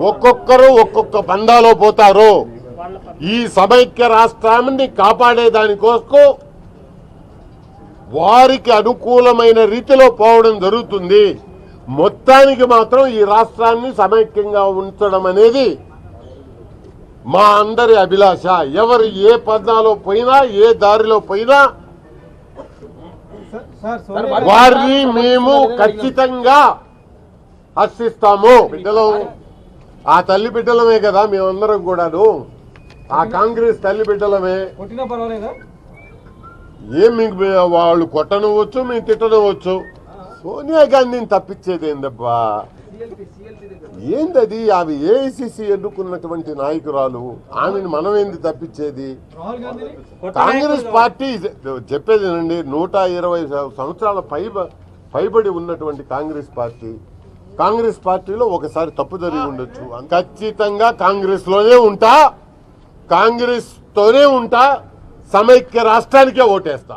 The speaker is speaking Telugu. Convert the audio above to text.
ఒక్కొక్కరు ఒక్కొక్క పందాలో పోతారు. ఈ సమైక్య రాష్ట్రాన్ని కాపాడేదానికోసం వారికి అనుకూలమైన రీతిలో పోవడం జరుగుతుంది. మొత్తానికి మాత్రం ఈ రాష్ట్రాన్ని సమైక్యంగా ఉంచడం అనేది మా అందరి అభిలాష. ఎవరు ఏ పద్నాలో పోయినా ఏ దారిలో పోయినా వారిని మేము ఖచ్చితంగా హర్షిస్తాము. బిడ్డలు ఆ తల్లి బిడ్డలమే కదా మేమందరం కూడాను, ఆ కాంగ్రెస్ తల్లి బిడ్డలమే. ఏం మీకు వాళ్ళు కొట్టనవచ్చు, మేము తిట్టనవచ్చు. సోనియా గాంధీని తప్పించేది ఏందబ్బా? ఏందది? ఆమె ఏఐసిసి ఎన్నుకున్నటువంటి నాయకురాలు, ఆమెను మనం ఏంది తప్పించేది? కాంగ్రెస్ పార్టీ చెప్పేదేనండి, 120 సంవత్సరాల పైబడి ఉన్నటువంటి కాంగ్రెస్ పార్టీలో ఒకసారి తప్పు జరిగి ఉండొచ్చు. ఖచ్చితంగా కాంగ్రెస్ లోనే ఉంటా, కాంగ్రెస్ తోనే ఉంటా, సమైక్య రాష్ట్రానికే ఓటేస్తా.